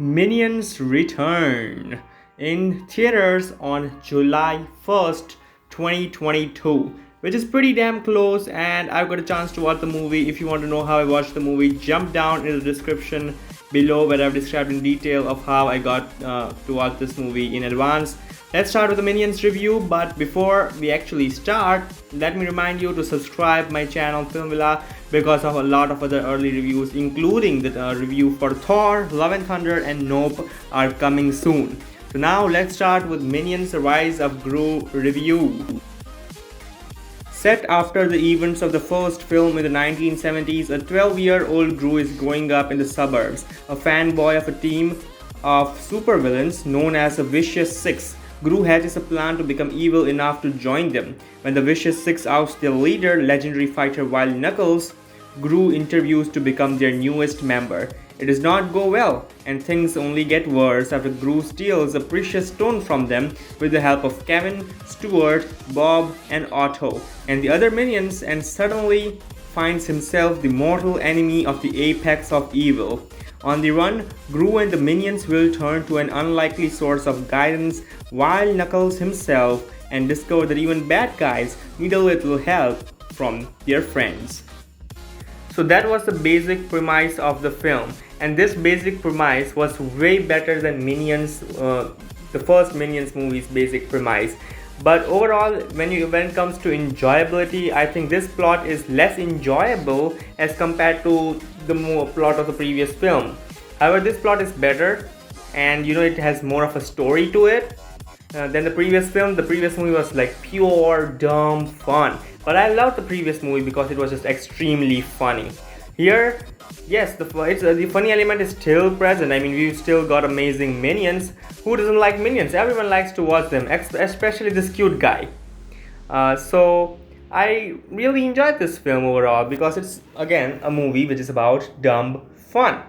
Minions return in theaters on July 1st, 2022, which is pretty damn close. And I've got a chance to watch the movie. If you want to know how I watched the movie, jump down in the description below where I've described in detail of how I got to watch this movie in advance. Let's start with the Minions review, but before we actually start, let me remind you to subscribe my channel Film Villa because of a lot of other early reviews, including the review for Thor, Love and Thunder and Nope are coming soon. So now let's start with Minions Rise of Gru review. Set after the events of the first film in the 1970s, a 12-year-old Gru is growing up in the suburbs, a fanboy of a team of supervillains known as the Vicious Six. Gru hatches a plan to become evil enough to join them. When the Vicious Six oust their leader, legendary fighter Wild Knuckles, Gru interviews to become their newest member. It does not go well, and things only get worse after Gru steals a precious stone from them with the help of Kevin, Stuart, Bob, and Otto, and the other minions, and suddenly finds himself the mortal enemy of the apex of evil. On the run, Gru and the minions will turn to an unlikely source of guidance, Wild Knuckles himself, and discover that even bad guys need a little help from their friends. So that was the basic premise of the film, and this basic premise was way better than Minions, the first Minions movie's basic premise. But overall, when it comes to enjoyability, I think this plot is less enjoyable as compared to the plot of the previous film. However, this plot is better, and it has more of a story to it than the previous film. The previous movie was like pure dumb fun, but I loved the previous movie because it was just extremely funny. Here, yes, the funny element is still present. I mean, we've still got amazing minions. Who doesn't like minions? Everyone likes to watch them, especially this cute guy. So I really enjoyed this film overall because it's, again, a movie which is about dumb fun.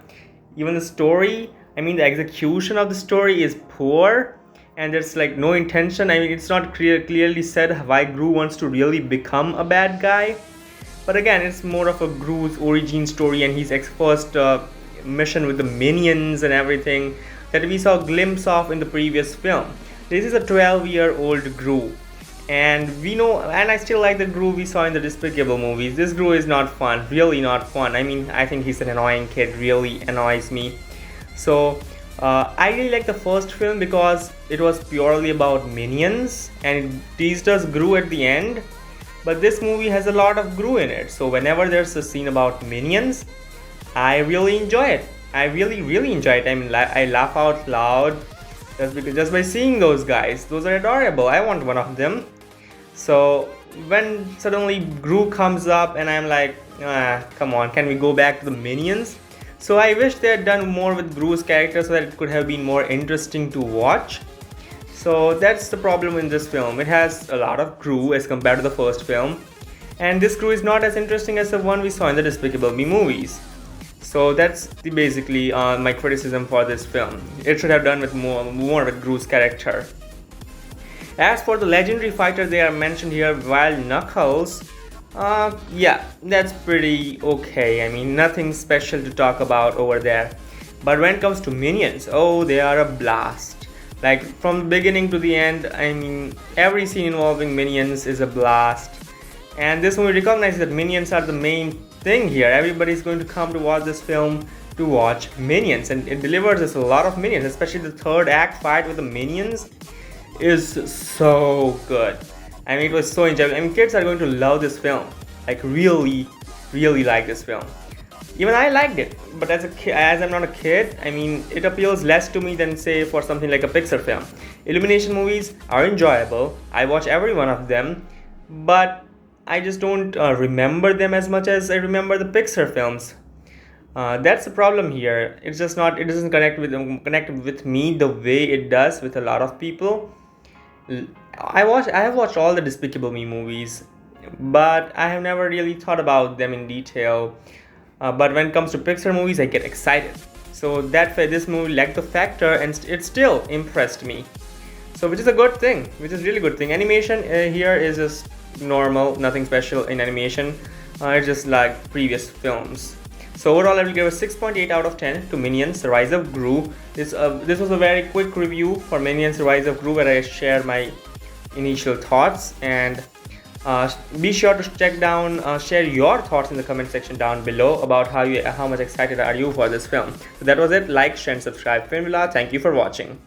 Even the story, I mean, the execution of the story is poor, and there's like no intention. I mean, it's not clearly said why Gru wants to really become a bad guy. But again, it's more of a Gru's origin story and his first mission with the minions and everything that we saw a glimpse of in the previous film. This is a 12-year-old Gru, and we know, and I still like the Gru we saw in the Despicable movies. This Gru is not fun, really not fun. I mean, I think he's an annoying kid, really annoys me. So I really like the first film because it was purely about minions and it teased us Gru at the end. But this movie has a lot of Gru in it, so whenever there's a scene about minions, I really enjoy it. I really enjoy it. I mean, I laugh out loud just by seeing those guys. Those are adorable. I want one of them. So when suddenly Gru comes up and I'm like, come on, can we go back to the minions? So I wish they had done more with Gru's character so that it could have been more interesting to watch. So that's the problem in this film. It has a lot of Gru as compared to the first film, and this Gru is not as interesting as the one we saw in the Despicable Me movies. So that's basically my criticism for this film. It should have done with more with Gru's character. As for the legendary fighters they are mentioned here, Wild Knuckles, yeah, that's pretty okay. I mean, nothing special to talk about over there. But when it comes to minions, oh, they are a blast. Like, from the beginning to the end, I mean, every scene involving minions is a blast. And this movie recognizes that minions are the main thing here. Everybody's going to come to watch this film to watch minions. And it delivers us a lot of minions, especially the third act fight with the minions is so good. I mean, it was so enjoyable. I mean, kids are going to love this film. Like, really like this film. Even I liked it, but as I'm not a kid, I mean, it appeals less to me than, say, for something like a Pixar film. Illumination movies are enjoyable. I watch every one of them, but I just don't remember them as much as I remember the Pixar films. That's the problem here. It's just not. It doesn't connect with me the way it does with a lot of people. I have watched all the Despicable Me movies, but I have never really thought about them in detail. But when it comes to Pixar movies, I get excited. So this movie lacked the factor, and it still impressed me. So which is a good thing, which is really good thing. Animation here is just normal, nothing special in animation. It's just like previous films. So overall, I will give a 6.8 out of 10 to Minions: Rise of Gru. This was a very quick review for Minions: Rise of Gru, where I share my initial thoughts, and be sure to share your thoughts in the comment section down below about how much excited are you for this film. So that was it. Like, share, and subscribe. Film Villa. Thank you for watching.